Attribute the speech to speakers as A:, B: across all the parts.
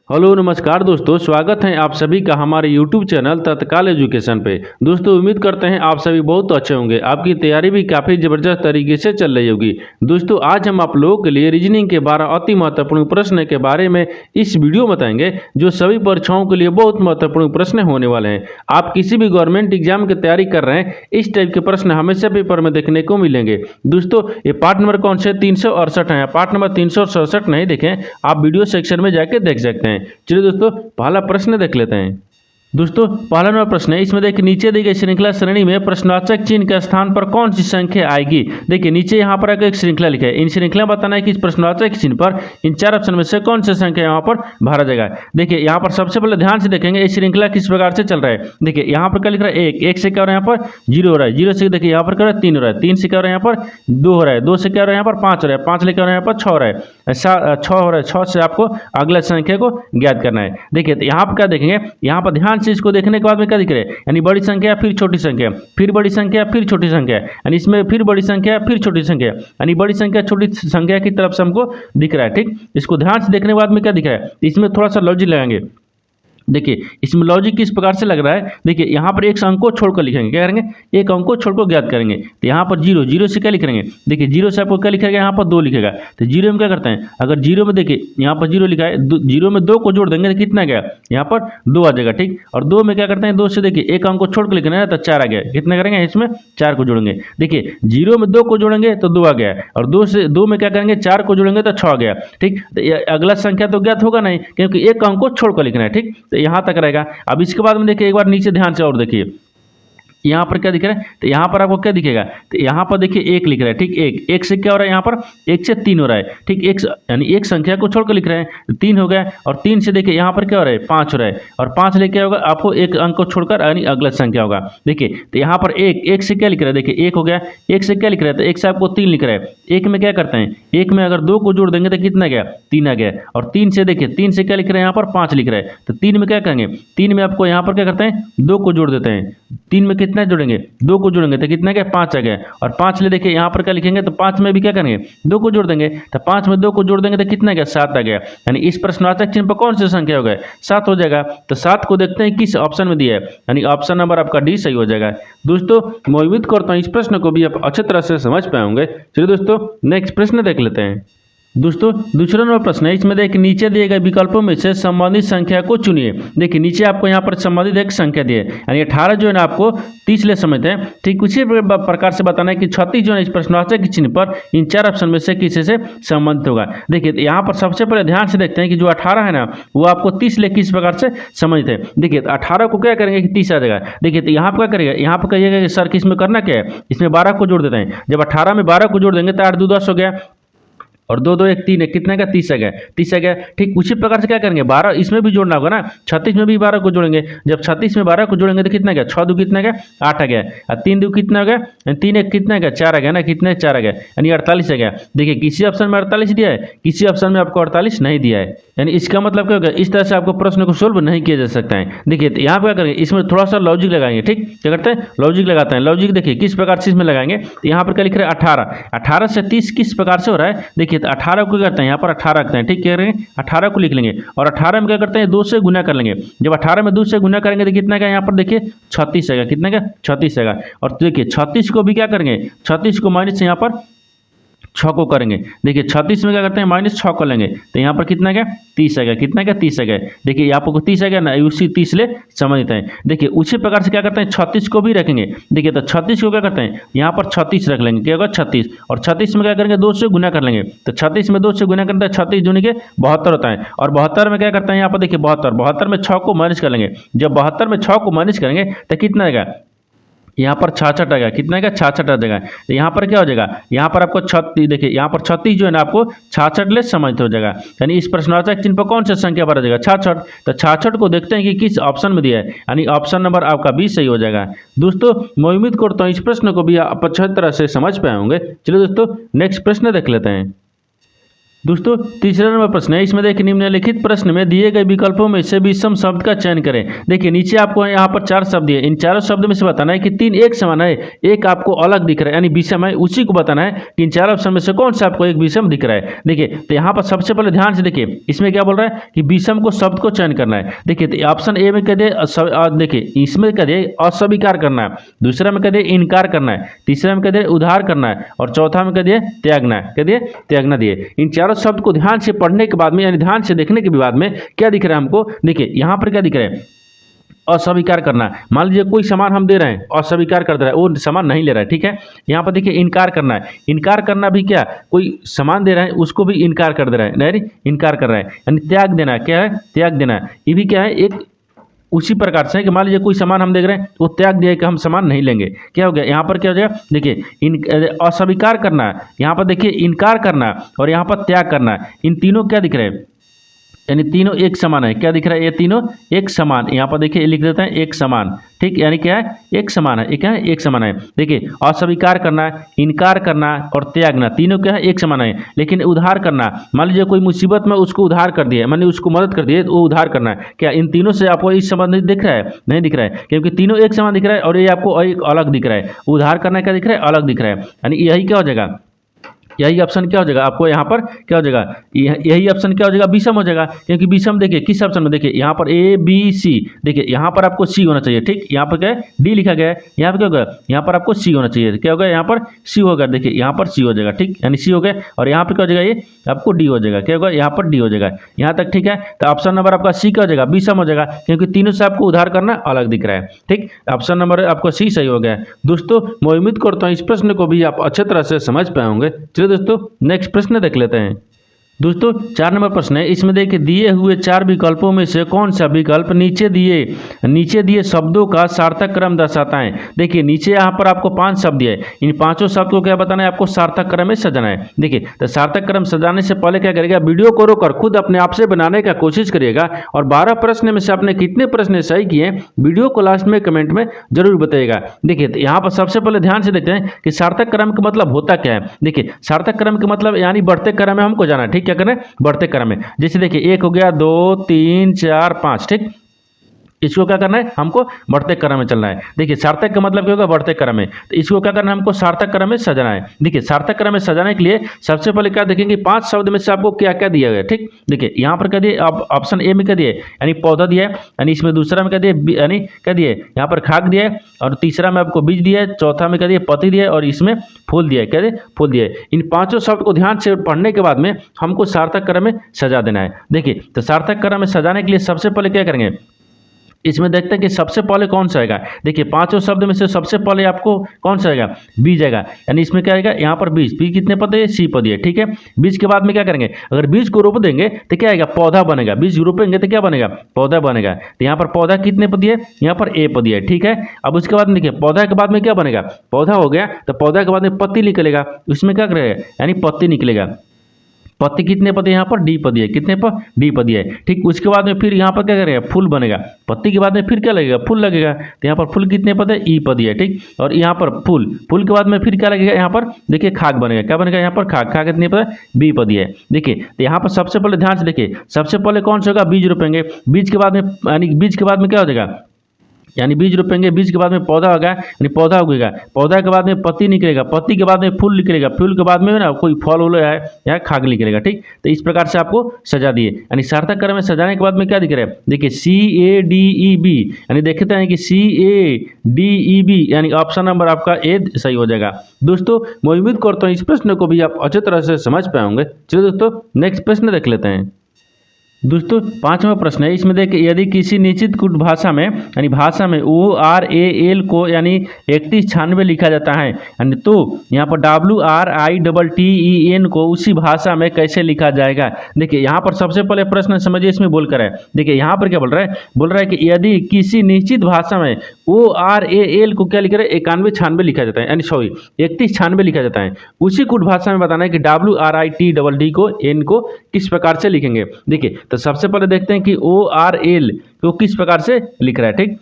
A: Hello नमस्कार दोस्तों, स्वागत है आप सभी का हमारे YouTube चैनल तत्काल एजुकेशन पे। दोस्तों उम्मीद करते हैं आप सभी बहुत अच्छे होंगे। आपकी तैयारी भी काफ़ी ज़बरदस्त तरीके से चल रही होगी। दोस्तों आज हम आप लोगों के लिए रीजनिंग के 12 अति महत्वपूर्ण प्रश्न के बारे में इस वीडियो में बताएंगे, जो सभी परीक्षाओं के लिए बहुत महत्वपूर्ण प्रश्न होने वाले हैं। आप किसी भी गवर्नमेंट एग्जाम की तैयारी कर रहे हैं, इस टाइप के प्रश्न हमेशा पेपर में देखने को मिलेंगे। दोस्तों ये पार्ट नंबर कौन से 368 है, पार्ट नंबर 367 नहीं देखें, आप वीडियो सेक्शन में जाके देख सकते हैं। चलिए दोस्तों पहला प्रश्न देख लेते हैं। दोस्तों पहला नंबर प्रश्न है, इसमें देखिए नीचे दी गई श्रृंखला श्रेणी में प्रश्नवाचक चिन्ह के स्थान पर कौन सी संख्या आएगी। देखिए नीचे यहाँ पर एक श्रृंखला लिखा है, इन श्रृंखला बताना है कि इस प्रश्नवाचक चिन्ह पर इन चार ऑप्शन में से कौन सी संख्या यहाँ पर भरा जाएगा। देखिए यहाँ पर सबसे पहले ध्यान से देखेंगे ये श्रृंखला किस प्रकार से चल रहा है। देखिए यहाँ पर क्या लिख रहा है, एक से क्या हो रहा है, यहाँ पर 0 हो रहा है, 0 से देखिए यहाँ पर क्या हो रहा है 3 हो रहा है, 3 से क्या हो रहा है, यहाँ पर 2 हो रहा है, 2 से क्या हो रहा है, यहाँ पर 5 हो रहा है, 5 लेके हो रहा है, यहाँ पर 6 हो रहा है, ऐसा 6 हो रहा है, 6 से आपको अगला संख्या को ज्ञात करना है। देखिए तो यहाँ पर क्या देखेंगे, यहाँ पर ध्यान से इसको देखने के बाद क्या दिख रहा है, यानी बड़ी संख्या फिर छोटी संख्या, फिर बड़ी संख्या फिर छोटी संख्या, यानी इसमें फिर बड़ी संख्या फिर छोटी संख्या, यानी बड़ी संख्या छोटी संख्या की तरफ से हमको दिख रहा है। ठीक, इसको ध्यान से देखने के बाद में क्या दिख रहा है, इसमें थोड़ा सा लॉजिक लगाएंगे। देखिए इसमें लॉजिक किस प्रकार से लग रहा है, देखिए यहाँ पर एक अंक को छोड़कर लिखेंगे, क्या करेंगे, एक अंक को छोड़कर ज्ञात करेंगे। तो यहाँ पर 0, 0 से क्या लिखेंगे, देखिए 0 से आपको क्या लिखेगा, यहाँ पर 2 लिखेगा। तो 0 में क्या करते हैं, अगर 0 में देखिए यहाँ पर 0 लिखा है, 0 में 2 को जोड़ देंगे तो कितना गया, यहाँ पर 2 आ जाएगा। ठीक, और 2 में क्या करते हैं, 2 से देखिए एक अंक को छोड़कर लिखना है तो 4 आ गया। कितना करेंगे, इसमें 4 को जोड़ेंगे। देखिए 0 में 2 को जोड़ेंगे तो 2 आ गया, और 2 में क्या करेंगे, 4 को जोड़ेंगे तो 6 आ गया। ठीक, तो अगला संख्या तो ज्ञात होगा नहीं, क्योंकि एक अंक को छोड़कर लिखना है। ठीक, तो यहाँ तक रहेगा। अब इसके बाद में देखिए एक बार नीचे ध्यान से और देखिए, यहाँ पर क्या दिख रहा है, तो यहाँ पर आपको क्या दिखेगा, तो यहाँ पर देखिए एक लिख रहा है। ठीक, एक से क्या हो रहा है, यहाँ पर 1 से 3 हो रहा है। ठीक, एक यानी एक संख्या को छोड़कर लिख रहे हैं तो 3 हो गया, और 3 से देखिए यहाँ पर क्या हो रहा है, 5 हो रहा है, और 5 लेके होगा आपको एक अंक को छोड़कर यानी अगला संख्या होगा। देखिए तो यहाँ पर एक से क्या लिख रहा है, देखिए 1 हो गया, 1 से क्या लिख रहा है, तो 1 से आपको 3 लिख रहा है। 1 में क्या करते हैं, 1 में अगर 2 को जोड़ देंगे तो कितना गया, 3 आ गया, और 3 से देखिए 3 से क्या लिख रहे हैं, यहाँ पर 5 लिख रहा है। तो 3 में क्या करेंगे, 3 में आपको यहाँ पर क्या करते हैं, 2 को जोड़ देते हैं। 3 में कितना जोड़ेंगे, 2 को जोड़ेंगे तो कितना गया, 5 आ गया, और 5 ले देखिए यहाँ पर क्या लिखेंगे, तो 5 में भी क्या करेंगे, 2 को जोड़ देंगे। तो 5 में 2 को जोड़ देंगे तो कितना गया, 7 आ गया। यानी इस प्रश्नवाचक चिन्ह पर कौन सी संख्या हो गया, 7 हो जाएगा। तो 7 को देखते हैं किस ऑप्शन में दिया है, यानी ऑप्शन नंबर आपका डी सही हो जाएगा। दोस्तों मैं उम्मीद करता हूँ इस प्रश्न को भी आप अच्छे तरह से समझ पाए होंगे। चलिए दोस्तों नेक्स्ट प्रश्न देख लेते हैं। दोस्तों दूसरा नंबर प्रश्न है, इसमें देखिए नीचे दिए गए विकल्पों में से संबंधित संख्या को चुनिए। देखिए नीचे आपको यहाँ पर संबंधित एक संख्या दी है, यानी 18 जो है ना आपको 30 ले समझते हैं। ठीक उसी प्रकार से बताना है कि 36 जो है इस प्रश्नवाचक चिन्ह पर इन चार ऑप्शन में से किसी से संबंधित होगा। देखिए यहाँ पर सबसे पहले ध्यान से देखते हैं कि जो 18 है ना वो आपको 30 ले किस प्रकार से समझते हैं। देखिए 18 को क्या करेंगे कि 30 आ जाएगा। देखिए तो यहाँ पर क्या करेगा, यहाँ पर कहिएगा कि सर किस में करना क्या है, इसमें 12 को जोड़ देते हैं। जब 18 में 12 को जोड़ देंगे तो 8 2 10 हो गया, और 2 2 1 3 है, कितना का 30 आ गया, 30 आ गया। ठीक उसी प्रकार से क्या करेंगे, 12 इसमें भी जोड़ना होगा ना, 36 में भी 12 को जोड़ेंगे। जब 36 में 12 को जोड़ेंगे तो कितना गया, 6 2 कितना गया, 8 आ गया, और 3 2 कितना हो गया, 3 1 कितना गया, 4 आ गया ना, कितना 4 आ गया, यानी 48 आ गया। देखिए किसी ऑप्शन में 48 दिया है, किसी ऑप्शन में आपको 48 नहीं दिया है, यानी इसका मतलब क्या होगा, इस तरह से आपको प्रश्न को सोल्व नहीं किया जा सकता है। देखिए तो यहाँ पर क्या करेंगे, इसमें थोड़ा सा लॉजिक लगाएंगे। ठीक क्या करते हैं, लॉजिक लगाते हैं। लॉजिक देखिए किस प्रकार से इसमें लगाएंगे, तो यहाँ पर क्या लिख रहे हैं 18 से 30 किस प्रकार से हो रहा है। देखिए तो 18 को करते हैं, यहाँ पर 18 रखते हैं। ठीक कह रहे हैं, 18 को लिख लेंगे, और 18 में क्या करते हैं, 2 से गुना कर लेंगे। जब 18 में 2 से गुना करेंगे तो कितना का, यहाँ पर देखिए 36 आएगा, कितना का 36 आएगा। और देखिए 36 को भी क्या करेंगे, 36 को माइनस यहाँ पर 6 को करेंगे। देखिए 36 में क्या करते हैं, -6 कर लेंगे, तो यहाँ पर कितना गया, 30 आ गया, कितना गया 30 आ गया। देखिए यहाँ पर 30 आ गया ना, उसी 30 ले समझते हैं। देखिए उसी प्रकार से क्या करते हैं, 36 को भी रखेंगे। देखिए तो 36 को क्या करते हैं, यहाँ पर 36 रख लेंगे, क्या होगा 36, और 36 में क्या करेंगे, 2 से गुना कर लेंगे। तो 36 में 2 से गुना करते हैं, 36 दूनी के 72 होता है, और 72 में क्या करते हैं, यहाँ पर देखिए 72 में 6 को माइनस कर लेंगे। जब 72 में 6 को माइनस करेंगे तो कितना आएगा, यहाँ पर 66 आ गया, कितना का 66 आ जाएगा। तो यहाँ पर क्या हो जाएगा, यहाँ पर आपको 36, देखिए यहाँ पर 36 जो है ना आपको 66 ले समझते हो जाएगा। यानी इस प्रश्नवाचक चिन्ह पर कौन सा संख्या भरा जाएगा, 66। तो 66 को देखते हैं कि किस ऑप्शन में दिया है, यानी ऑप्शन नंबर आपका 20 सही हो जाएगा। दोस्तों मैं उम्मीद करता हूँ इस प्रश्न को भी आप अच्छी तरह से समझ पाए होंगे। चलिए दोस्तों नेक्स्ट प्रश्न देख लेते हैं। दोस्तों तीसरा नंबर प्रश्न है, इसमें देखिए निम्नलिखित प्रश्न में दिए गए विकल्पों में से विषम शब्द का चयन करें। देखिए नीचे आपको यहाँ पर 4 शब्द दिए, इन चारों शब्द में से बताना है कि 3 एक समान है, एक आपको अलग दिख रहा है यानी विषम है, उसी को बताना है कि इन चार ऑप्शन में से कौन सा आपको एक विषम दिख रहा है। देखिए तो यहाँ पर सबसे पहले ध्यान से देखिए, इसमें क्या बोल रहा है कि विषम को शब्द को चयन करना है। देखिए तो ऑप्शन ए में कह दे, देखिए इसमें कह दे अस्वीकार करना है, दूसरा में कह दे इनकार करना है, तीसरा में कह दे उधार करना है और चौथा में कह दिए त्यागना है, कह दिए त्यागना दिए। इन चारों शब्द को ध्यान से पढ़ने के बाद में यानी ध्यान से देखने के बाद में क्या दिख रहा है हमको, देखिए यहाँ पर क्या दिख रहा है अस्वीकार करना। मान लीजिए कोई सामान हम दे रहे हैं, अस्वीकार कर दे रहा है, वो सामान नहीं ले रहा है, ठीक है। यहाँ पर देखिए इनकार करना है, इनकार करना भी क्या, कोई सामान दे रहा है उसको भी इनकार कर दे रहा है, नहीं इनकार कर रहा है। यानी त्याग देना, क्या है त्याग देना, ये भी क्या है एक उसी प्रकार से है कि मान लीजिए कोई सामान हम देख रहे हैं तो त्याग दिया कि हम सामान नहीं लेंगे, क्या हो गया यहाँ पर क्या हो जाएगा, देखिए अस्वीकार करना, यहाँ पर देखिए इनकार करना और यहाँ पर त्याग करना, इन तीनों क्या दिख रहे हैं यानी तीनों एक समान है। क्या दिख रहा है, ये तीनों एक समान, यहाँ पर देखिए लिख देते हैं एक समान, ठीक, यानी क्या है एक समान है, क्या है एक समान है। देखिए अस्वीकार करना, इनकार करना और त्यागना तीनों क्या है एक समान है। लेकिन उधार करना, मान लीजिए कोई मुसीबत में उसको उधार कर दिया, मान लीजिए उसको मदद कर दिए तो वो उधार करना है, क्या इन तीनों से आपको इस संबंध दिख रहा है, नहीं दिख रहा है, क्योंकि तीनों एक समान दिख रहा है और ये आपको एक अलग दिख रहा है। उधार करना क्या दिख रहा है, अलग दिख रहा है, यानी यही क्या हो जाएगा, यही ऑप्शन क्या हो जाएगा आपको यहाँ पर क्या हो जाएगा, यही ऑप्शन क्या हो जाएगा विषम हो जाएगा। क्योंकि विषम देखिए किस ऑप्शन में, देखिए यहाँ पर ए बी सी, देखिए यहाँ पर आपको सी होना चाहिए, ठीक, यहाँ पर क्या है डी लिखा गया है, यहाँ पर क्या होगा यहाँ पर आपको सी होना चाहिए, क्या होगा यहाँ पर सी होगा, देखिए यहाँ पर सी हो जाएगा, ठीक, यानी सी हो गया और यहाँ पर क्या हो जाएगा ये आपको डी हो जाएगा, क्या होगा यहाँ पर डी हो जाएगा, यहाँ तक ठीक है। तो ऑप्शन नंबर आपका सी क्या हो जाएगा, विषम हो जाएगा, क्योंकि तीनों से आपको उधार करना अलग दिख रहा है, ठीक, ऑप्शन नंबर आपको सी सही हो गया। दोस्तों मैं उम्मीद करता हूँ इस प्रश्न को भी आप अच्छे तरह से समझ पाए होंगे। चलिए दोस्तों नेक्स्ट प्रश्न देख लेते हैं। दोस्तों 4 नंबर प्रश्न है, इसमें देखिए दिए हुए 4 विकल्पों में से कौन सा विकल्प नीचे दिए शब्दों का सार्थक क्रम दर्शाता है। देखिए नीचे यहाँ पर आपको 5 शब्द है, इन पांचों शब्द को क्या बताना है आपको सार्थक क्रम में सजाना है। देखिए तो सार्थक क्रम सजाने से पहले क्या करेगा, वीडियो को रोककर खुद अपने आप से बनाने का कोशिश करिएगा और 12 प्रश्न में से आपने कितने प्रश्न सही किए वीडियो को लास्ट में कमेंट में जरूर बताइएगा। देखिए तो यहाँ पर सबसे पहले ध्यान से देखते हैं कि सार्थक क्रम का मतलब होता क्या है। देखिए सार्थक क्रम का मतलब यानी बढ़ते क्रम में हमको जाना, ठीक, क्या करें बढ़ते क्रम में। जैसे देखिए 1 हो गया, 2 3 4 5, ठीक, इसको क्या करना है हमको बढ़ते क्रम में चलना है। देखिए सार्थक का मतलब क्या होगा बढ़ते क्रम में, तो इसको क्या करना है हमको सार्थक क्रम में सजाना है। देखिए सार्थक क्रम में सजाने के लिए सबसे पहले क्या देखेंगे 5 शब्द में से आपको क्या क्या दिया गया, ठीक। देखिए यहाँ पर क्या दिए, अब ऑप्शन ए में क्या दिए यानी पौधा दिया है, यानी इसमें दूसरा में क्या दिए यानी क्या दिए यहाँ पर खाक दिया है और तीसरा में आपको बीज दिया है, चौथा में क्या दिए पत्ती दिया है और इसमें फूल दिया है, क्या दिए फूल दिया है। इन पांचों शब्द को ध्यान से पढ़ने के बाद में हमको सार्थक क्रम में सजा देना है। देखिए तो सार्थक क्रम में सजाने के लिए सबसे पहले क्या करेंगे, इसमें देखते हैं कि सबसे पहले कौन सा आएगा। देखिए पांचों शब्द में से सबसे पहले आपको कौन सा आएगा, बीज आएगा, यानी इसमें क्या आएगा यहाँ पर बीज, बीज कितने पद है, सी पद है, ठीक है। बीज के बाद में क्या करेंगे, अगर बीज को रोप देंगे तो क्या आएगा पौधा बनेगा, बीज रोपेंगे तो क्या बनेगा पौधा बनेगा। तो यहाँ पर पौधा कितने पद है, यहाँ पर ए पद है, ठीक है। अब उसके बाद देखिए पौधा के बाद में क्या बनेगा, पौधा हो गया तो पौधा के बाद में पत्ती निकलेगा, उसमें क्या करेगा यानी पत्ती निकलेगा। पत्ती कितने पद है यहाँ पर डी पद है, कितने पर डी पद है, ठीक। उसके बाद में फिर यहाँ पर क्या करेगा फूल बनेगा, पत्ती के बाद में फिर क्या लगेगा फूल लगेगा, तो यहाँ पर फूल कितने पद है ई पद है, ठीक। और यहाँ पर फूल के बाद में फिर क्या लगेगा यहाँ पर देखिए खाक बनेगा, क्या बनेगा यहाँ पर खाक, खाक कितने पद है बी पद है। देखिए तो यहाँ पर सबसे पहले ध्यान से देखिए सबसे पहले कौन सा होगा बीज रोपेंगे, बीज के बाद में यानी बीज के बाद में क्या हो जाएगा यानी बीज रोपेंगे, बीज के बाद में पौधा होगा यानी पौधा उगेगा, पौधा के बाद में पत्ती निकलेगा, पत्ती के बाद में फूल निकलेगा, फूल के बाद में ना कोई फल उल है या खाग निकलेगा, ठीक। तो इस प्रकार से आपको सजा दिए, यानी सार्थक क्रम में सजाने के बाद में क्या दिख रहा है, देखिए CADEB, यानी देखते हैं कि CADEB यानी ऑप्शन नंबर आपका ए सही हो जाएगा। दोस्तों मैं उम्मीद करता हूँ इस प्रश्न को भी आप अच्छे तरह से समझ पाए होंगे। चलिए दोस्तों नेक्स्ट प्रश्न देख लेते हैं। दोस्तों 5वां प्रश्न है, इसमें देखिए यदि किसी निश्चित कुट भाषा में यानी भाषा में ORAL को यानी 3196 लिखा जाता है यानी तो यहाँ पर WRITTEN को उसी भाषा में कैसे लिखा जाएगा। देखिए यहाँ पर सबसे पहले प्रश्न समझिए इसमें बोल कर है। देखिए यहाँ पर क्या बोल रहा है कि यदि किसी निश्चित भाषा में ORAL को क्या लिख रहा है 9196 लिखा जाता है यानी सॉरी 3196 लिखा जाता है, उसी कुट भाषा में बताना है कि WRITTD को N को किस प्रकार से लिखेंगे। देखिए तो सबसे पहले देखते हैं कि ORL को किस प्रकार से लिख रहा है, ठीक।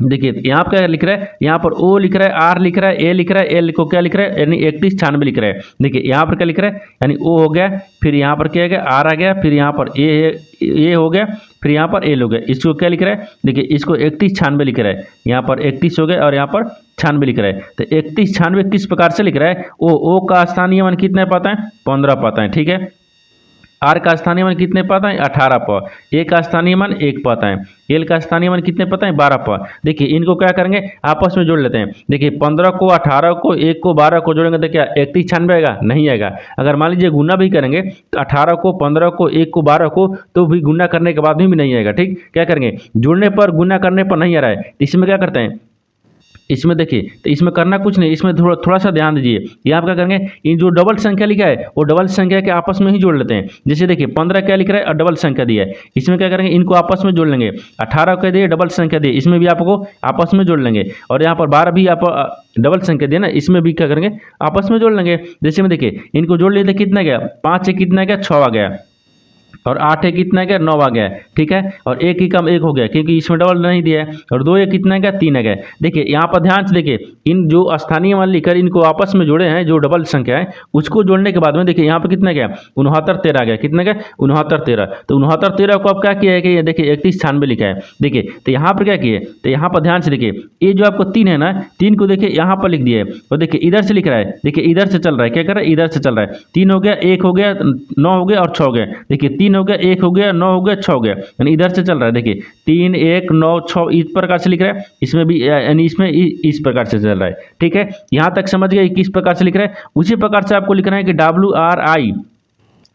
A: देखिए यहाँ पर क्या लिख रहा है, यहाँ पर ओ लिख रहा है, आर लिख रहा है, ए लिख रहा है, एल को क्या लिख रहा है यानी 3196 लिख रहा है। देखिए यहाँ पर क्या लिख रहा है यानी ओ हो गया, फिर यहाँ पर क्या हो गया आर आ गया, फिर यहाँ पर ए हो गया, फिर यहाँ पर एल हो गया। इसको क्या लिख रहा है, देखिए इसको 3196 लिख रहा है, यहाँ पर 31 हो गया और यहाँ पर 96 लिख रहा है। तो 3196 किस प्रकार से लिख रहा है, ओ का स्थानीय मान कितना पाता है 15 पाता है, ठीक है। आर का स्थानीय मान कितने पाता है 18 पा, ए का स्थानीय मान 1 पाता है, एल का स्थानीय मान कितने पाता है 12 पा। देखिए इनको क्या करेंगे आपस में जोड़ लेते हैं। देखिए 15 को 18 को 1 को 12 को जोड़ेंगे तो क्या 3196 आएगा, नहीं आएगा। अगर मान लीजिए गुना भी करेंगे तो 18 को 15 को 1 को 12 को तो भी गुना करने के बाद भी नहीं आएगा, ठीक। क्या करेंगे जोड़ने पर गुना करने पर नहीं आ रहा है, इसमें क्या करते हैं, इसमें देखिए तो इसमें करना कुछ नहीं, इसमें थोड़ा सा ध्यान दीजिए। यहाँ क्या करेंगे इन जो डबल संख्या लिखा है वो डबल संख्या के आपस में ही जोड़ लेते हैं। जैसे देखिए 15 क्या लिख रहा है और डबल संख्या दिया है, इसमें क्या करेंगे इनको आपस में जोड़ लेंगे। 18 कह दिए डबल संख्या दिए, इसमें भी आपको आपस में जोड़ लेंगे। और यहाँ पर 12 भी आप डबल संख्या दिए ना, इसमें भी क्या करेंगे आपस में जोड़ लेंगे। जैसे में देखिए इनको जोड़ लिए थे, कितना गया 5 से कितना गया 6 आ गया, और 8 है कितना गया 9 आ गया, ठीक है। और 1 ही कम 1 हो गया क्योंकि इसमें डबल नहीं दिया है। और 2 ये कितना गया 3 आ गया। देखिए यहाँ पर ध्यान से देखिए इन जो स्थानीय मान लिखकर इनको आपस में जोड़े हैं, जो डबल संख्या है उसको जोड़ने के बाद में देखिए यहाँ पर कितना गया 69 13 गया, कितना गया 69 13। तो 69 13 को आप क्या किया है कि ये देखिए 3196 लिखा है। देखिए तो यहाँ पर क्या किए, तो यहाँ पर ध्यान से देखिए ये जो आपको 3 है ना, 3 को देखिए यहाँ पर लिख दिए और देखिए इधर से लिख रहा है, देखिए इधर से चल रहा है, क्या कर रहा है इधर से चल रहा है। 3 हो गया, 1 हो गया, 9 हो गया और 6 हो गया। देखिए 3 हो गया, 1 हो गया, 9 हो गया, 6 हो गया, यानी इधर से चल रहा है। देखिए 3 1 9 6 इस प्रकार से लिख रहा है, इसमें भी यानी इसमें इस प्रकार से चल रहा है, ठीक है। यहाँ तक समझ गए किस प्रकार से लिख रहा है। उसी प्रकार से आपको लिखना है कि WRI,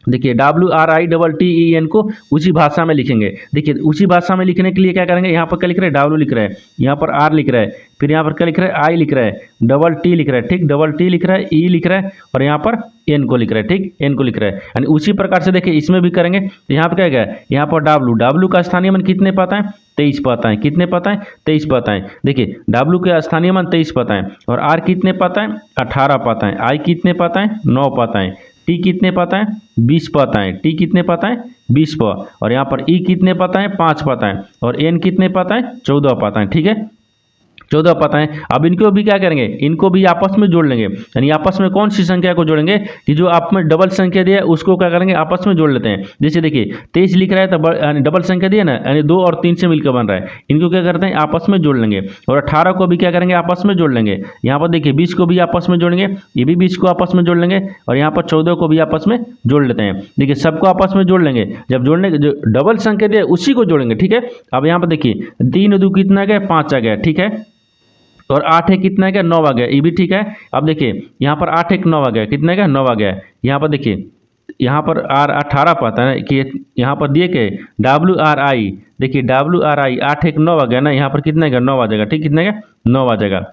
A: देखिए WRITTEN को उसी भाषा में लिखेंगे। देखिए उसी भाषा में लिखने के लिए क्या करेंगे, यहाँ पर क्या लिख रहे हैं W लिख रहा है, यहाँ पर R लिख रहा है, फिर यहाँ पर क्या लिख रहा है I लिख रहा है, डबल T लिख रहा है, ठीक, डबल T लिख रहा है, E लिख रहा है और यहाँ पर N को लिख रहा है, ठीक, N को लिख रहा है। यानी उसी प्रकार से देखिए इसमें भी करेंगे। यहाँ पर क्या गया, यहाँ पर W का स्थानीय मान कितने पाता है 23 पाता है, कितने पाता है 23 पाता है। देखिए W के स्थानीय मान 23 पाता है और R कितने पाता है 18 पाता है, I कितने पाता है 9 पाता है, T कितने पाता है 20 पाता है, T कितने पाता है 20 पा, और यहाँ पर E कितने पाता है 5 पाता है और N कितने पाता है 14 पाता है, ठीक है 14 पाता है। अब इनको भी क्या करेंगे, इनको भी आपस में जोड़ लेंगे। यानी आपस में कौन सी संख्या को जोड़ेंगे कि जो आप में डबल संख्या दिया है उसको क्या करेंगे आपस में जोड़ लेते हैं। जैसे देखिए 23 लिख रहा है तो यानी डबल संख्या दिया ना, यानी 2 और 3 से मिलकर बन रहा है, इनको क्या करते हैं आपस में जोड़ लेंगे। और 18 को भी क्या करेंगे आपस में जोड़ लेंगे। यहाँ पर देखिए 20 को भी आपस में जोड़ेंगे, ये भी 20 को आपस में जोड़ लेंगे और यहाँ पर 14 को भी आपस में जोड़ लेते हैं। देखिए सबको आपस में जोड़ लेंगे, जब जोड़ने जो डबल संख्या दिया उसी को जोड़ेंगे, ठीक है। अब यहाँ पर देखिए 3 2 कितना गया 5 आ गया, ठीक है, और 8 है कितना गया 9 आ गया, ये भी ठीक है। अब देखिए यहाँ पर 8 1 9 आ गया, कितना गया 9 आ गया। यहाँ पर देखिए यहाँ पर R 18 पाता है कि यहाँ पर दिए के WRI, देखिए WRI 8 1 9 आ गया ना, यहाँ पर कितना गया 9 आ जाएगा, ठीक, कितना गया 9 आ जाएगा,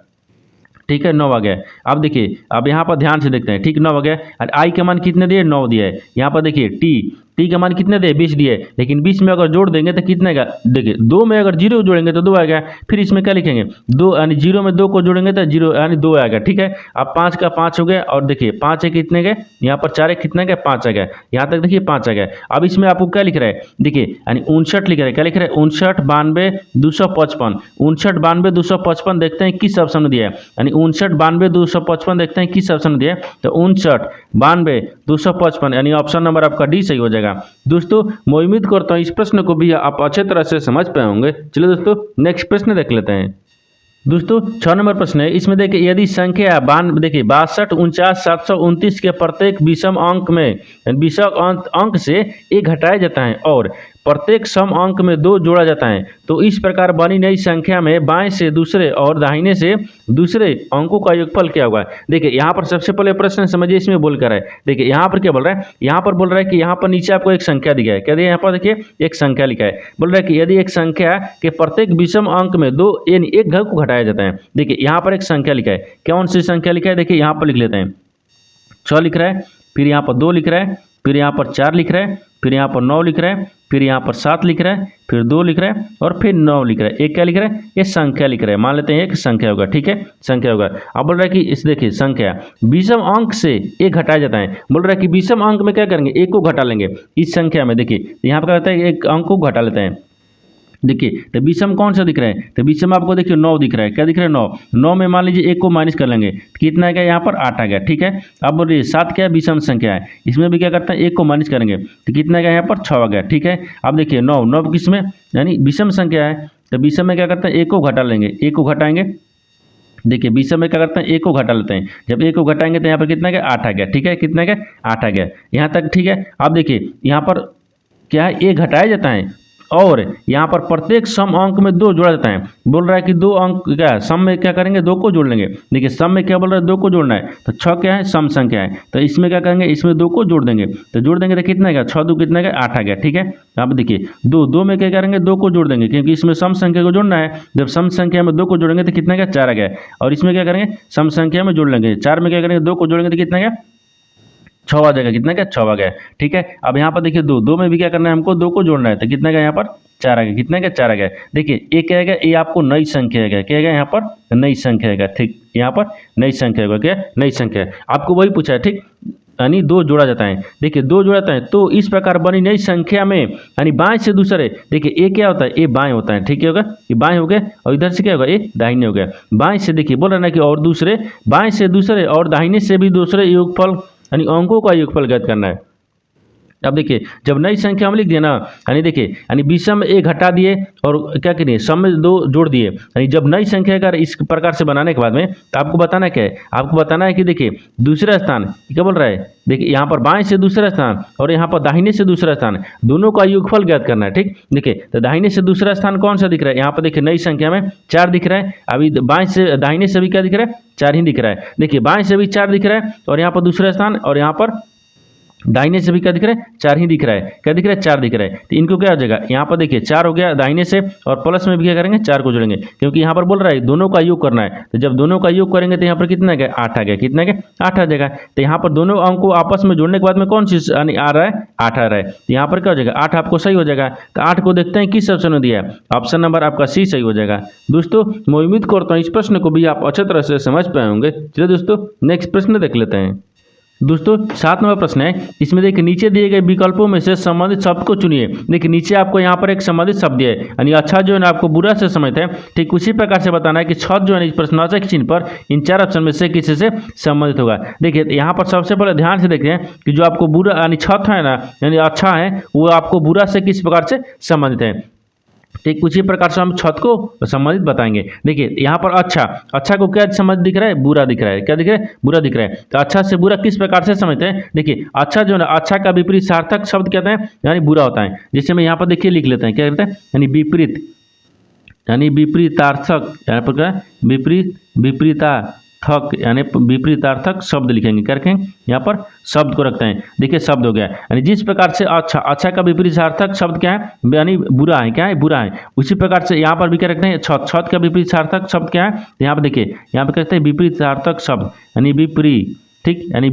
A: ठीक है 9 आ गया। अब देखिए अब यहाँ पर ध्यान से देखते हैं, ठीक 9 आ गया। और I के मान कितने दिए 9 दिया है। यहाँ पर देखिए T के मान कितने दिए 20 दिए, लेकिन 20 में अगर जोड़ देंगे तो कितने का, देखिए 2 में अगर 0 जोड़ेंगे तो 2 आएगा। फिर इसमें क्या लिखेंगे 2, यानी 0 में 2 को जोड़ेंगे तो 0 यानी 2 आएगा, ठीक है। अब 5 का 5 हो गया और देखिए 5 है कितने गए, यहाँ पर 4 है कितने गए 5 आ गया, यहाँ तक देखिए 5 आ गया। अब इसमें आपको क्या लिख रहा है, देखिए यानी 59 लिख रहा है, क्या लिख रहा है 59 92 255, 59 92 255 देखते हैं किस ऑप्शन में दिया है। यानी 59 92 255 देखते हैं किस ऑप्शन में दिया है, तो 59 92 255 यानी ऑप्शन नंबर आपका डी सही हो जाएगा। दोस्तों मैं उम्मीद करता हूँ इस प्रश्न को भी आप अच्छे तरह से समझ पाए होंगे। चलिए दोस्तों नेक्स्ट प्रश्न देख लेते हैं। दोस्तों 6 नंबर प्रश्न है, इसमें देखिए यदि संख्या 62 देखिए 62 49 729 के प्रत्येक विषम अंक में विषम अंक से 1 घटाया जाता है और प्रत्येक सम अंक में 2 जोड़ा जाता है, तो इस प्रकार बनी नई संख्या में बाएं से दूसरे और दाहिने से दूसरे अंकों का योगफल क्या होगा। देखिए यहाँ पर सबसे पहले प्रश्न समझिए इसमें बोल कर है। देखिए यहाँ पर क्या बोल रहा है, यहाँ पर बोल रहा है कि यहाँ पर नीचे आपको एक संख्या दिया है, क्या दिया यहाँ पर देखिए एक संख्या लिखा है। बोल रहा है कि यदि एक संख्या के प्रत्येक विषम अंक में 2 यानी 1 घन को घटाया जाता है। देखिए यहाँ पर एक संख्या लिखा है, कौन सी संख्या लिखा है, देखिए यहाँ पर लिख लेते हैं 6 लिख रहा है, फिर यहाँ पर 2 लिख रहा है, फिर यहाँ पर 4 लिख रहा है, फिर यहाँ पर 9 लिख रहा है, फिर यहाँ पर 7 लिख रहा है, फिर 2 लिख रहा है और फिर 9 लिख रहा है। एक क्या लिख रहा है, ये संख्या लिख रहा है, मान लेते हैं एक संख्या होगा, ठीक है संख्या होगा। अब बोल रहा है कि इस देखिए संख्या विषम अंक से 1 घटाया जाता है। बोल रहा है कि विषम अंक में क्या करेंगे 1 को घटा लेंगे इस संख्या में। देखिए यहाँ पर क्या होता है एक अंक को घटा लेते हैं, देखिए तो विषम कौन सा दिख रहा है, तो विषम आपको देखिए 9 दिख रहा है। क्या दिख रहा है 9, 9 में मान लीजिए 1 को माइनस कर लेंगे तो कितना आ गया यहाँ पर 8 आ गया। ठीक है, अब बोलिए 7 क्या है, विषम संख्या है, इसमें भी क्या करता है 1 को माइनस करेंगे तो कितना आ गया यहाँ पर 6 आ गया। ठीक है, अब देखिए 9 9 किस में यानी विषम संख्या है, तो विषम में क्या करते हैं 1 को घटा लेंगे, 1 को घटाएंगे, देखिए विषम में क्या करते हैं 1 को घटा लेते हैं, जब 1 को घटाएंगे तो यहाँ पर कितना गया 8 आ गया। ठीक है, कितना गया 8 आ गया यहाँ तक। ठीक है, अब देखिए यहाँ पर क्या है, 1 घटाया जाता है और यहाँ पर प्रत्येक सम अंक में 2 जोड़ा जाता है। बोल रहा है कि 2 अंक क्या है, सम में क्या करेंगे 2 को जोड़ लेंगे। देखिए सम में क्या बोल रहा है 2 को जोड़ना है, तो 6 क्या है सम संख्या है, तो इसमें क्या करेंगे इसमें 2 को जोड़ देंगे, तो जोड़ देंगे तो कितना गया 6 2 कितना गया 8 आ गया। ठीक है, अब देखिए 2 में क्या करेंगे 2 को जोड़ देंगे क्योंकि इसमें सम संख्या को जोड़ना है। जब सम संख्या में 2 को जोड़ेंगे तो कितना गया 4 आ गया, और इसमें क्या करेंगे सम संख्या में जोड़ लेंगे, 4 में क्या करेंगे 2 को जोड़ेंगे तो कितना गया 6 आ जाएगा, कितना क्या 6 आ गया। ठीक है, अब यहाँ पर देखिए 2 में भी क्या करना है हमको 2 को जोड़ना है, तो कितना गया यहाँ पर 4 आ गया, कितना क्या 4 आ गया। देखिए ये क्या है, ये आपको नई संख्या है, क्या है यहाँ पर नई संख्या है। ठीक, यहाँ पर नई संख्या होगा, क्या नई संख्या है, आपको वही पूछा है। ठीक, यानी 2 जोड़ा जाता है, देखिए 2 जोड़ा जाता है तो इस प्रकार बनी नई संख्या में यानी बाएं से दूसरे, देखिए ये क्या होता है ये बाएं होता है। ठीक है, होगा ये बाएं हो गया और इधर से क्या होगा ये दाहिने हो गया। बाएं से देखिए बोल रहा ना कि और दूसरे, बाएं से दूसरे और दाहिने से भी दूसरे योगफल यानी अंकों का योगफल ज्ञात करना है। अब देखिए जब नई संख्या हम लिख दिए ना, यानी देखिए यानी विषम में 1 घटा दिए और क्या करिए सम में 2 जोड़ दिए, यानी जब नई संख्या का इस प्रकार से बनाने के बाद में तो आपको बताना क्या है, आपको बताना है कि देखिए दूसरा स्थान क्या बोल रहा है, देखिए यहाँ पर बाएं से दूसरा स्थान और यहाँ पर दाहिने से दूसरा स्थान, दोनों का योगफल ज्ञात करना है। ठीक, देखिए तो दाहिने से दूसरा स्थान कौन सा दिख रहा है, यहाँ पर देखिए नई संख्या में 4 दिख रहा है, अभी बाएं से दाहिने से भी क्या दिख रहा है 4 ही दिख रहा है। देखिए बाएं से भी 4 दिख रहा है और यहाँ पर दूसरा स्थान और यहाँ पर दाहिने से भी क्या दिख रहा है 4 ही दिख रहा है, क्या दिख रहा है 4 दिख रहा है, तो इनको क्या हो जाएगा यहाँ पर देखिए 4 हो गया दाहिने से और प्लस में भी क्या करेंगे 4 को जोड़ेंगे क्योंकि यहाँ पर बोल रहा है दोनों का योग करना है, तो जब दोनों का योग करेंगे तो यहाँ पर कितना गया 8 आ गया, कितना गया 8 आ जाएगा। तो यहाँ पर दोनों अंक को आपस में जोड़ने के बाद में कौन सी आ रहा है 8 आ रहा है, तो यहाँ पर क्या हो जाएगा 8 आपको सही हो जाएगा। तो 8 को देखते हैं किस ऑप्शन में दिया है, ऑप्शन नंबर आपका सी सही हो जाएगा। दोस्तों मैं उम्मीद करता हूँ इस प्रश्न को भी आप अच्छे तरह से समझ पाए होंगे। चलिए दोस्तों नेक्स्ट प्रश्न देख लेते हैं। दोस्तों 7 नंबर प्रश्न है, इसमें देखिए नीचे दिए गए विकल्पों में से संबंधित शब्द को चुनिए। देखिए नीचे आपको यहाँ पर एक संबंधित शब्द है यानी अच्छा जो है ना आपको बुरा से समझते हैं, ठीक उसी प्रकार से बताना है कि छत जो है इस प्रश्नवाचक चिन्ह पर इन 4 ऑप्शन में से किसी से संबंधित होगा। देखिए यहाँ पर सबसे पहले ध्यान से देखते हैं कि जो आपको बुरा यानी छत है ना यानी अच्छा है वो आपको बुरा से किस प्रकार से संबंधित है, ठीक उसी प्रकार से हम छत को संबंधित बताएंगे। देखिए यहाँ पर अच्छा को क्या समझ दिख रहा है बुरा दिख रहा है, क्या दिख रहा है बुरा दिख रहा है। तो अच्छा से बुरा किस प्रकार से समझते हैं, देखिए अच्छा जो है ना अच्छा का विपरीत सार्थक शब्द कहते हैं यानी बुरा होता है, जिससे मैं यहाँ पर देखिए लिख लेते हैं क्या कहते हैं यानी विपरीत यानी विपरीतार्थक, यहाँ पर क्या विपरीतार्थक यानी विपरीतार्थक शब्द लिखेंगे, क्या रखेंगे यहाँ पर शब्द को रखते हैं। देखिए शब्द हो गया यानी जिस प्रकार से अच्छा का विपरीतार्थक शब्द क्या है यानी बुरा है, क्या है बुरा है, उसी प्रकार से यहाँ पर भी क्या रखते हैं छत का विपरीतार्थक शब्द क्या है, यहाँ पर देखिए यहाँ पर कहते हैं विपरीतार्थक शब्द यानी विपरीत, ठीक यानी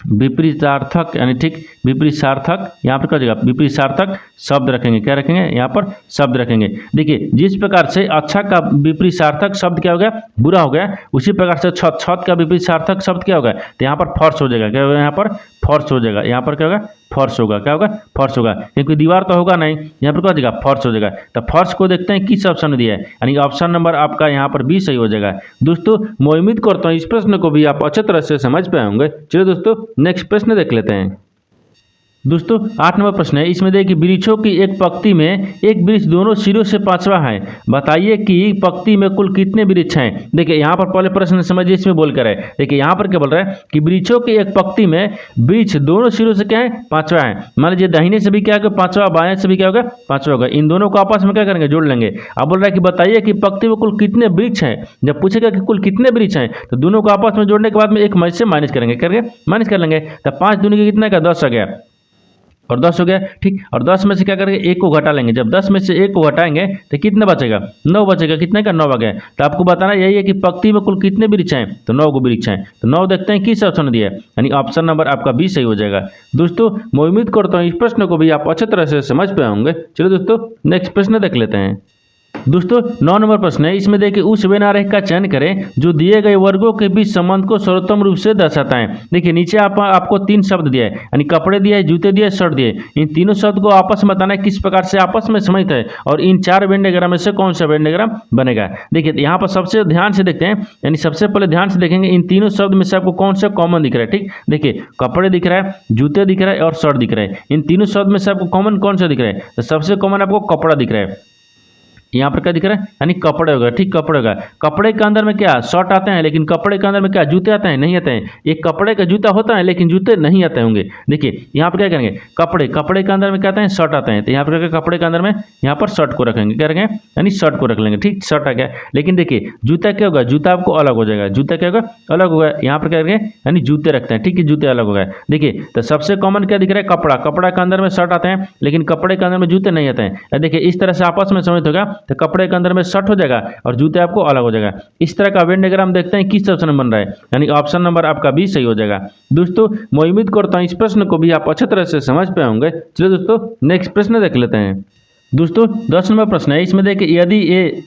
A: विपरीतार्थक यानी ठीक विपरीत सार्थक, यहाँ पर क्या हो जाएगा विपरीत सार्थक शब्द रखेंगे, क्या रखेंगे यहाँ पर शब्द रखेंगे। देखिए जिस प्रकार से अच्छा का विपरीत सार्थक शब्द क्या हो गया बुरा हो गया, उसी प्रकार से छत का विपरीत सार्थक शब्द क्या होगा तो यहाँ पर फर्श हो जाएगा, क्या होगा यहाँ पर फर्श हो जाएगा, यहाँ पर क्या होगा फर्श होगा, क्या होगा फर्श होगा क्योंकि दीवार तो होगा नहीं, यहाँ पर क्या हो जाएगा फर्श हो जाएगा। तो फर्श को देखते हैं किस ऑप्शन में दिया है यानी ऑप्शन नंबर आपका यहाँ पर बी सही हो जाएगा। दोस्तों मैं उम्मीद करता हूँ इस प्रश्न को भी आप अच्छे तरह से समझ पाए होंगे। चलिए दोस्तों नेक्स्ट प्रश्न देख लेते हैं। दोस्तों 8 नंबर प्रश्न है, इसमें देखिए वृक्षों की एक पंक्ति में एक वृक्ष दोनों सिरों से 5वां है, बताइए कि पंक्ति में कुल कितने वृक्ष हैं। देखिए यहाँ पर पहले प्रश्न समझिए इसमें बोल कर है, देखिए यहाँ पर क्या बोल रहा है कि वृक्षों की एक पंक्ति में वृक्ष दोनों सिरों से क्या है 5वां है। मान लीजिए दाहिने से भी क्या होगा 5वां, बाएं से भी क्या होगा 5वां होगा, इन दोनों को आपस में क्या करेंगे जोड़ लेंगे। अब बोल रहा है कि बताइए कि पंक्ति में कुल कितने वृक्ष हैं। जब पूछेगा कि कुल कितने वृक्ष हैं तो दोनों को आपस में जोड़ने के बाद में एक में से माइनस करेंगे, करके माइनस कर लेंगे। तो 5 दूनी के कितना का 10 आ गया और 10 हो गया, ठीक। और 10 में से क्या करेंगे 1 को घटा लेंगे, जब 10 में से 1 को घटाएंगे तो कितना बचेगा 9 बचेगा, कितने का 9 आ गया। तो आपको बताना यही है कि पंक्ति में कुल कितने वृक्ष हैं तो 9 को वृक्ष हैं। तो 9 देखते हैं किस ऑप्शन दिया है यानी ऑप्शन नंबर आपका बी सही हो जाएगा। दोस्तों मैं उम्मीद करता हूँ इस प्रश्न को भी आप अच्छे तरह से समझ पाए होंगे। चलो दोस्तों नेक्स्ट प्रश्न देख लेते हैं। दोस्तों 9 नंबर प्रश्न है, इसमें देखिए उस वेन आरेख का चयन करें जो दिए गए वर्गों के बीच संबंध को सर्वोत्तम रूप से दर्शाता है। देखिए नीचे आपको 3 शब्द दिया है, यानी कपड़े दिए, जूते दिए, शर्ट दिए। इन तीनों शब्द को आपस में बताना है किस प्रकार से आपस में संबंधित है और इन 4 वेन डायग्राम में से कौन सा वेन डायग्राम बनेगा। देखिए यहाँ पर सबसे ध्यान से देखते हैं, यानी सबसे पहले ध्यान से देखेंगे इन तीनों शब्द में से आपको कौन सा कॉमन दिख रहा है। ठीक, देखिए कपड़े दिख रहा है, जूते दिख रहा है और शर्ट दिख रहा है। इन तीनों शब्द में से आपको कॉमन कौन सा दिख रहा है? तो सबसे कॉमन आपको कपड़ा दिख रहा है। यहाँ पर क्या दिख रहा है? यानी कपड़े होगा। ठीक, कपड़े होगा। कपड़े के अंदर में क्या शर्ट आते हैं, लेकिन कपड़े के अंदर में क्या जूते आते हैं? नहीं आते हैं। एक कपड़े का जूता होता है लेकिन जूते नहीं आते होंगे। देखिए यहाँ पर क्या करेंगे, कपड़े के अंदर में क्या आते हैं? शर्ट आते हैं। तो यहाँ पर कपड़े के अंदर में यहाँ पर शर्ट को रखेंगे, क्या रखेंगे? यानी शर्ट को रख लेंगे। ठीक, शर्ट आ गया। लेकिन देखिए जूता क्या होगा? जूता आपको अलग हो जाएगा। जूता क्या होगा? अलग होगा। यहाँ पर क्या करेंगे? यानी जूते रखते हैं। ठीक है, जूते अलग हो गए। देखिए तो सबसे कॉमन क्या दिख रहा है? कपड़ा के अंदर में शर्ट आते हैं लेकिन कपड़े के अंदर में जूते नहीं आते हैं। देखिए इस तरह से आपस में समझ होगा तो कपड़े के अंदर में शर्ट हो जाएगा और जूते आपको अलग हो जाएगा। इस तरह का वेन डायग्राम देखते हैं किस ऑप्शन में बन रहा है, यानी ऑप्शन नंबर आपका बी सही हो जाएगा। दोस्तों मैं उम्मीद करता हूं इस प्रश्न को भी आप अच्छी तरह से समझ पाए होंगे। चलिए दोस्तों नेक्स्ट प्रश्न देख लेते हैं। दोस्तों 10 नंबर प्रश्न है, इसमें देखिए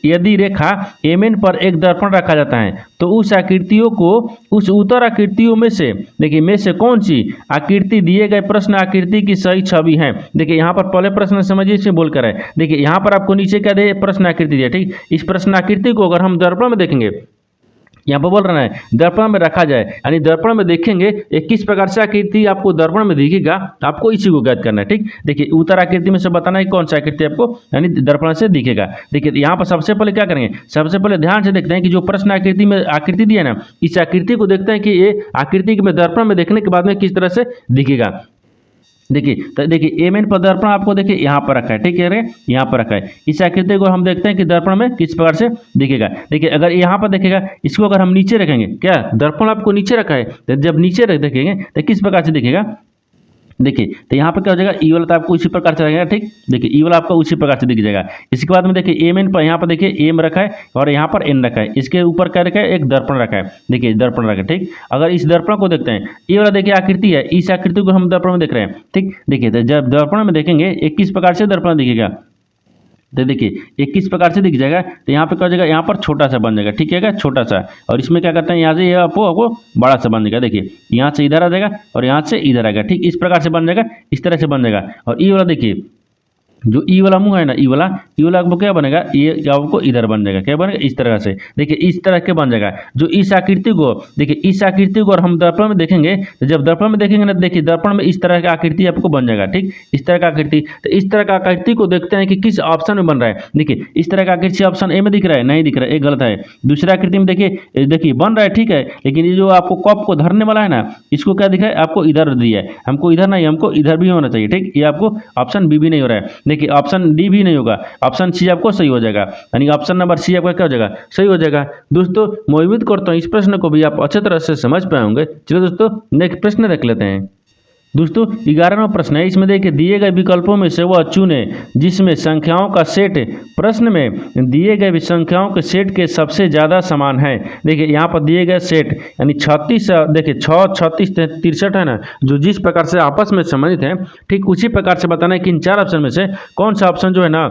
A: यदि रेखा एमएन पर एक दर्पण रखा जाता है तो उस आकृतियों को उस उत्तर आकृतियों में से देखिए में से कौन सी आकृति दिए गए प्रश्न आकृति की सही छवि है। देखिए यहाँ पर पहले प्रश्न समझिए, इसमें बोल कर है। देखिए यहाँ पर आपको नीचे क्या दे? प्रश्न आकृति दिया। ठीक, इस प्रश्न आकृति को अगर हम दर्पण में देखेंगे, यहाँ पर बोल रहा है दर्पण में रखा जाए, यानी दर्पण में देखेंगे एक किस प्रकार से आकृति आपको दर्पण में दिखेगा, आपको इसी को ज्ञात करना है। ठीक, देखिए उत्तर आकृति में से बताना है कौन सा आकृति आपको यानी दर्पण से दिखेगा। देखिए यहाँ पर सबसे पहले क्या करेंगे, सबसे पहले ध्यान से देखते हैं कि जो प्रश्न आकृति में आकृति दी है ना, इस आकृति को देखते हैं कि ये आकृति में दर्पण में देखने के बाद में किस तरह से दिखेगा। देखिए तो देखिए एमएन पर दर्पण आपको देखिए यहाँ पर रखा है। ठीक है, यहाँ पर रखा है। इस आकृति को हम देखते हैं कि दर्पण में किस प्रकार से दिखेगा। देखिए अगर यहाँ पर देखेगा, इसको अगर हम नीचे रखेंगे, क्या दर्पण आपको नीचे रखा है, तो जब नीचे रख देखेंगे तो किस प्रकार से दिखेगा। देखिए तो यहाँ पर क्या हो जाएगा, ई वाला तो आपको उसी प्रकार से रहेगा। ठीक, देखिए ई वाला आपको उसी प्रकार से दिख जाएगा। इसके बाद में देखिए एम एन पर यहाँ पर देखिए एम रखा है और यहाँ पर एन रखा है। इसके ऊपर क्या रखा है? एक दर्पण रखा है। देखिए दर्पण रखा है। ठीक, अगर इस दर्पण को देखते हैं, ये वाला देखिए आकृति है, इस आकृति को हम दर्पण में देख रहे हैं। ठीक, देखिए तो जब दर्पण में देखेंगे एक किस प्रकार से दर्पण दिखेगा, तो देखिए एक किस प्रकार से दिख जाएगा। तो यहाँ पे क्या हो जाएगा, यहाँ पर छोटा सा बन जाएगा। ठीक है, छोटा सा। और इसमें क्या करते हैं, यहाँ से ये आपको बड़ा सा बन जाएगा। देखिए यहाँ से इधर आ जाएगा और यहाँ से इधर आएगा। ठीक, इस प्रकार से बन जाएगा, इस तरह से बन जाएगा। और ये वाला देखिए जो ई वाला मुंह है ना, ई वाला आपको क्या बनेगा, ये आपको इधर बन जाएगा। क्या बनेगा? इस तरह से। देखिए इस तरह के बन जाएगा। जो इस आकृति को देखिए, इस आकृति को और हम दर्पण में देखेंगे, तो जब दर्पण में देखेंगे ना, देखिए दर्पण में इस तरह का आकृति आपको बन जाएगा। ठीक, इस तरह का आकृति। तो इस तरह का आकृति को देखते हैं कि किस ऑप्शन में बन रहा है। देखिए इस तरह का आकृति ऑप्शन ए में दिख रहा है, नहीं दिख रहा है, एक गलत है। दूसरा आकृति में देखिए बन रहा है। ठीक है, लेकिन ये जो आपको कप को धरने वाला है ना, इसको क्या दिखा है, आपको इधर दिया है। हमको इधर नहीं, हमको इधर भी होना चाहिए। ठीक, ये आपको ऑप्शन बी भी नहीं हो रहा है। देखिए ऑप्शन डी भी नहीं होगा, ऑप्शन सी आपको सही हो जाएगा, यानी ऑप्शन नंबर सी आपका क्या हो जाएगा, सही हो जाएगा। दोस्तों मैं उम्मीद करता हूँ इस प्रश्न को भी आप अच्छे तरह से समझ पाए होंगे। चलिए दोस्तों नेक्स्ट प्रश्न देख लेते हैं। दोस्तों 11वां प्रश्न है, इसमें देखिए दिए गए विकल्पों में से वह चुने जिसमें संख्याओं का सेट प्रश्न में दिए गए संख्याओं के सेट के सबसे ज़्यादा समान है। देखिए यहाँ पर दिए गए सेट यानी 36, देखिए 6, 36, 63 है ना, जो जिस प्रकार से आपस में संबंधित है, ठीक उसी प्रकार से बताना है कि इन 4 ऑप्शन में से कौन सा ऑप्शन जो है ना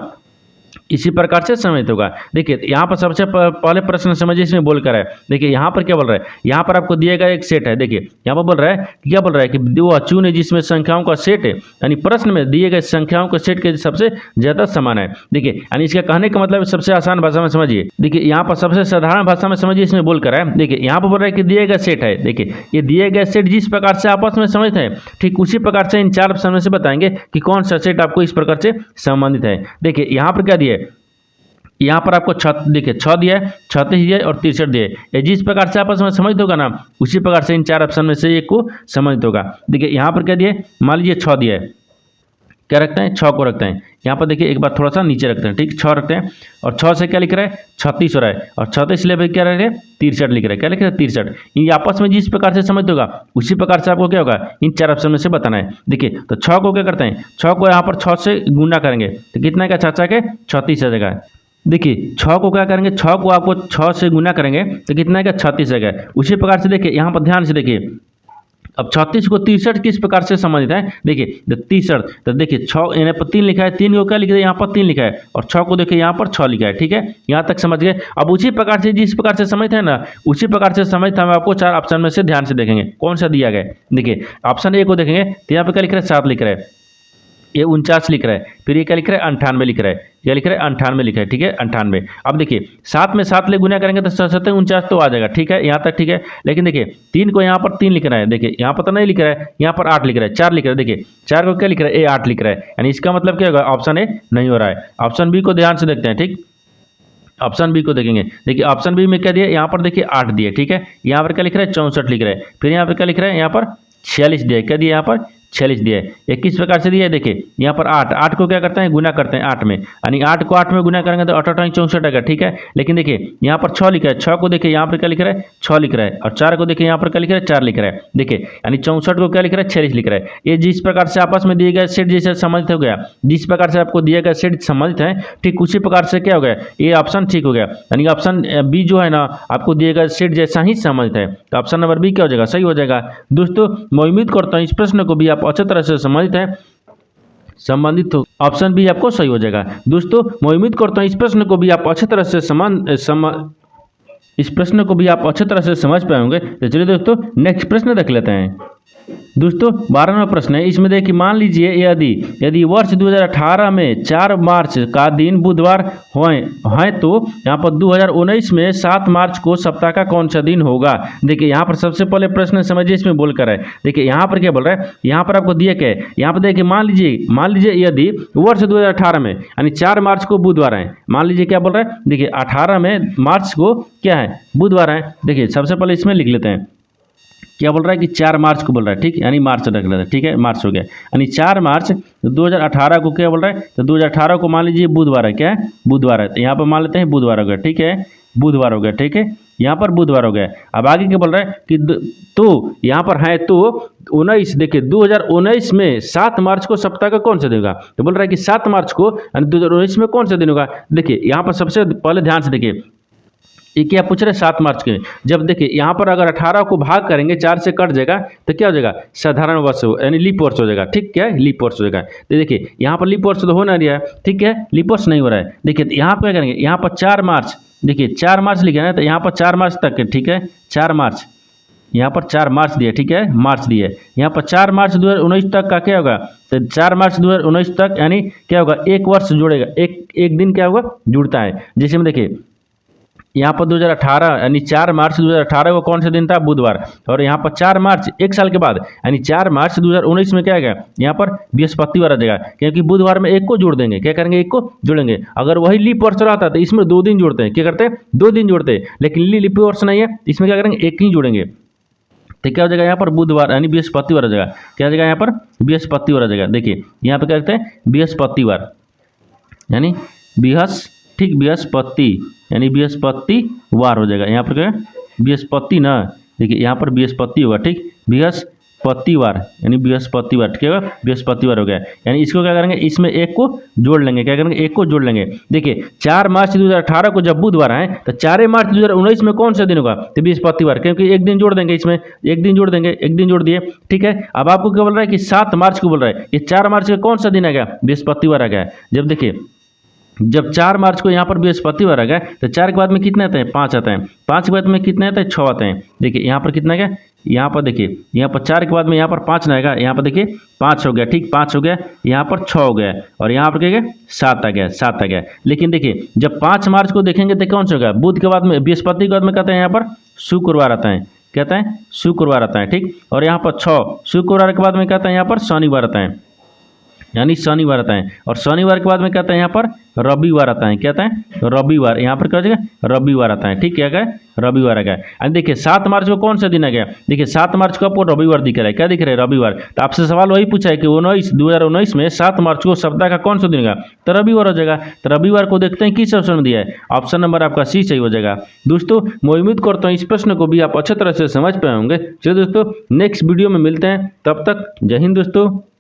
A: इसी प्रकार से समझित होगा। देखिए यहाँ पर सबसे पहले प्रश्न समझिए, इसमें बोल कर है। देखिए यहाँ पर क्या बोल रहा है, यहाँ पर आपको दिया गया एक सेट है। देखिए यहाँ पर बोल रहा है, क्या बोल रहा है कि वो चुने जिसमें संख्याओं का सेट है, यानी प्रश्न में दिए गए संख्याओं के सेट के सबसे ज्यादा समान है। देखिए यानी इसका कहने का मतलब सबसे आसान भाषा में समझिए। देखिए यहाँ पर सबसे साधारण भाषा में समझिए, इसमें बोल कर है। देखिए यहाँ पर बोल रहा है कि दिए गए सेट है। देखिए ये दिए गए सेट जिस प्रकार से आपस में समझित है, ठीक उसी प्रकार से इन 4 ऑप्शन में से बताएंगे कि कौन सा सेट आपको इस प्रकार से संबंधित है। देखिए यहाँ पर क्या दिया है, यहाँ पर आपको देखिए 6 दिया है, 36 दिया है और 63 दिया है। ये जिस प्रकार से आपस में समझित होगा ना, उसी प्रकार से इन 4 ऑप्शन में से एक को समझित होगा। देखिए यहाँ पर क्या दिया है, मान लीजिए 6 दिया है, क्या रखते हैं, 6 को रखते हैं। यहाँ पर देखिए एक बार थोड़ा सा नीचे रखते हैं। ठीक, 6 रखते हैं और 6 से क्या लिख रहा है, 36 हो रहा है, और 36 ले भाई क्या रह रहे हैं, 63 लिख रहा है। क्या लिख रहा है, 63। ये आपस में जिस प्रकार से समझ होगा उसी प्रकार से आपको क्या होगा, इन 4 ऑप्शन में से बताना है। देखिए तो 6 को क्या करते हैं, 6 को यहाँ पर 6 से गुना करेंगे तो कितना का 6 के 36 आ जाएगा। देखिए 6 को क्या करेंगे, 6 को आपको 6 से गुना करेंगे तो कितना का 36 आएगा। उसी प्रकार से देखिए यहाँ पर ध्यान से देखिए, अब 36 को 63 किस प्रकार से संबंधित है, देखिए 63, तो देखिए 6 यहाँ पर 3 लिखा है, 3 को क्या लिखा है यहाँ पर 3 लिखा है, और 6 को देखिए यहाँ पर 6 लिखा है। ठीक है, यहाँ तक समझ गए। अब उसी प्रकार से जिस प्रकार से समझते हैं ना, उसी प्रकार से समझते हम आपको 4 ऑप्शन में से ध्यान से देखेंगे कौन सा दिया गया है। देखिए ऑप्शन ए को देखेंगे तो यहाँ पर क्या लिख रहा है 7 लिख रहा है, ये 49 लिख रहा है, फिर ये क्या लिख रहा है 98 लिख रहा है, क्या लिख रहा है 98 लिखा है। ठीक है 98। अब देखिए 7 में 7 ले गुना करेंगे तो 7 49 तो आ जाएगा। ठीक है यहाँ तक ठीक है, लेकिन देखिए 3 को यहाँ पर 3 लिख रहा है, देखिए यहाँ पर तो नहीं लिख रहा है, यहाँ पर 8 लिख रहा है, 4 लिख रहा है, देखिए 4 को क्या लिख रहा है ए 8 लिख रहा है, यानी इसका मतलब क्या होगा ऑप्शन ए नहीं हो रहा है। ऑप्शन बी को ध्यान से देखते हैं। ठीक, ऑप्शन बी को देखेंगे, देखिए ऑप्शन बी में क्या दिया, यहाँ पर देखिए 8 दिए। ठीक है, यहाँ पर क्या लिख रहा है 64 लिख रहा है, फिर यहाँ पर क्या लिख रहा है यहाँ पर 46 दिया, क्या दिया यहाँ पर 46 दिया है। ये किस प्रकार से दिया है, देखिए यहाँ पर 8 को क्या करते हैं गुना करते हैं 8 में, यानी 8 को 8 में गुना करेंगे तो 8 8 64 आएगा। ठीक है, लेकिन देखिए यहाँ पर 6 लिखा है, 6 को देखिए यहाँ पर क्या लिख रहा है 6 लिख रहा है, और 4 को देखिए यहाँ पर क्या लिख रहा है 4 लिख रहा है। देखिए यानी 64 को क्या लिख रहा है 46 लिख रहा है। ये जिस प्रकार से आपस में दिए गए सेट जैसे संबंधित हो गया, जिस प्रकार से आपको दिया गया सेट संबंधित है, ठीक उसी प्रकार से क्या हो गया ये ऑप्शन ठीक हो गया, यानी ऑप्शन बी जो है ना आपको दिए गए सेट जैसा ही संबंधित है, तो ऑप्शन नंबर बी क्या हो जाएगा सही हो जाएगा। दोस्तों मैं उम्मीद करता हूँ इस प्रश्न को भी आप अच्छे तरह से संबंधित हो, ऑप्शन बी आपको सही हो जाएगा। दोस्तों मैं उम्मीद करता हूँ इस प्रश्न को भी आप अच्छे तरह से समझ पाए होंगे। तो चलिए दोस्तों नेक्स्ट प्रश्न देख लेते हैं। दोस्तों 12वां प्रश्न है, इसमें देखिए मान लीजिए यदि वर्ष 2018 में 4 मार्च का दिन बुधवार है तो यहाँ पर 2019 में 7 मार्च को सप्ताह का कौन सा दिन होगा। देखिए यहाँ पर सबसे पहले प्रश्न समझिए इसमें बोल कर है, देखिए यहाँ पर क्या बोल रहा है, यहाँ पर आपको दिया क्या है, यहाँ पर देखिए मान लीजिए यदि वर्ष 2018 में यानी 4 मार्च को बुधवार है, मान लीजिए क्या बोल रहा है, देखिए 18 में मार्च को क्या है बुधवार है। देखिए सबसे पहले इसमें लिख लेते हैं क्या बोल रहा है कि 4 मार्च को बोल रहा है। ठीक, यानी मार्च रख लेते हैं। ठीक है मार्च हो गया, यानी 4 मार्च 2018 को क्या बोल रहा है, तो 2018 को मान लीजिए बुधवार है, क्या है बुधवार है, तो यहाँ पर मान लेते हैं बुधवार हो गया। ठीक है बुधवार हो गया। ठीक है यहाँ पर बुधवार हो गया। अब आगे क्या बोल रहा है कि तो यहाँ पर है तो 19, देखिए 2019 में 7 मार्च को सप्ताह का कौन सा दिन होगा, तो बोल रहा है कि 7 मार्च को 2019 में कौन सा दिन होगा। देखिए यहाँ पर सबसे पहले ध्यान से देखिए ये क्या पूछ रहे हैं 7 मार्च के, जब देखिए यहाँ पर अगर 18 को भाग करेंगे 4 से कट जाएगा तो क्या हो जाएगा साधारण वर्ष यानी लीप वर्ष हो जाएगा। ठीक, क्या है लीप वर्ष हो जाएगा। तो देखिए यहाँ पर लीप वर्ष तो हो नहीं रहा है, ठीक है लीप वर्ष नहीं हो रहा है। देखिए यहाँ पर क्या करेंगे, यहाँ पर 4 मार्च, देखिए 4 मार्च लिखे ना, तो यहाँ पर 4 मार्च तक, ठीक है 4 मार्च, यहाँ पर 4 मार्च दिए। ठीक है मार्च दिए, यहाँ पर 4 मार्च 2019 तक का क्या होगा, तो 4 मार्च 2019 तक यानी क्या होगा एक वर्ष जुड़ेगा, एक दिन क्या होगा जुड़ता है। जैसे में देखिए यहाँ पर 2018 यानी 4 मार्च 2018 को कौन सा दिन था बुधवार, और यहाँ पर 4 मार्च एक साल के बाद यानी 4 मार्च 2019 में क्या है यहाँ पर बृहस्पतिवार आ जाएगा, क्योंकि बुधवार में एक को जोड़ देंगे, क्या करेंगे एक को जोड़ेंगे। अगर वही लीप वर्ष रहता तो इसमें 2 दिन जोड़ते हैं, क्या करते हैं 2 दिन जोड़ते हैं, लेकिन लीप वर्ष नहीं है इसमें क्या करेंगे एक ही जोड़ेंगे। तो क्या हो जाएगा यहाँ पर बुधवार यानी बृहस्पतिवार आ जाएगा, क्या हो जाएगा यहाँ पर बृहस्पतिवार आ जाएगा। देखिए यहाँ पर क्या कहते हैं बृहस्पतिवार यानी बृहस्पति यानी बृहस्पतिवार हो जाएगा। यहाँ पर क्या बृहस्पति ना, देखिए यहाँ पर बृहस्पति होगा। ठीक, बृहस्पतिवार यानी बृहस्पतिवार, ठीक है बृहस्पतिवार हो गया। यानी इसको क्या करेंगे इसमें एक को जोड़ लेंगे, क्या करेंगे एक को जोड़ लेंगे। देखिए 4 मार्च 2018 को जब बुधवार है तो 4 मार्च 2019 में कौन सा दिन होगा, तो बृहस्पतिवार, क्योंकि एक दिन जोड़ देंगे, इसमें एक दिन जोड़ देंगे, एक दिन जोड़ दिए। ठीक है अब आपको क्या बोल रहा है कि 7 मार्च को बोल रहा है, ये 4 मार्च का कौन सा दिन आ गया बृहस्पतिवार आ गया। जब देखिए जब 4 मार्च को यहाँ पर बृहस्पतिवार आ गया तो 4 के बाद में कितने आते हैं 5 आते हैं, 5 के बाद में कितने आते हैं 6 आते हैं। देखिए यहाँ पर कितना गया, यहाँ पर देखिए यहाँ पर 4 के बाद में यहाँ पर 5 आएगा, यहाँ पर देखिए 5 हो गया। ठीक 5 हो गया, यहाँ पर 6 हो गया, और यहाँ पर क्या गया 7 आ गया, 7 आ गया। लेकिन देखिए जब 5 मार्च को देखेंगे तो कौन सा होगा, बुध के बाद में बृहस्पति के बाद में कहते हैं यहाँ पर शुक्रवार आता है, कहते हैं शुक्रवार आता है। ठीक, और यहाँ पर 6 शुक्रवार के बाद में कहते हैं यहाँ पर शनिवार आता है, यानी शनिवार आता है, और शनिवार के बाद में कहते हैं यहाँ पर रविवार आता है, क्या आता है रविवार, यहाँ पर क्या हो जाएगा रविवार आता है। ठीक, क्या गया रविवार आ गया। अब देखिए 7 मार्च को कौन सा दिन आ गया, देखिए 7 मार्च को आपको रविवार दिख रहा है, क्या दिख रहा है रविवार। तो आपसे सवाल वही पूछा है कि 2019 में 7 मार्च को सप्ताह का कौन सा दिन होगा, तो रविवार हो जाएगा। तो रविवार को देखते हैं किस ऑप्शन में दिया है, ऑप्शन नंबर आपका सी सही हो जाएगा। दोस्तों मैं उम्मीद करता हूँ इस प्रश्न को भी आप अच्छे तरह से समझ पाए होंगे। चलिए दोस्तों नेक्स्ट वीडियो में मिलते हैं, तब तक जय हिंद दोस्तों।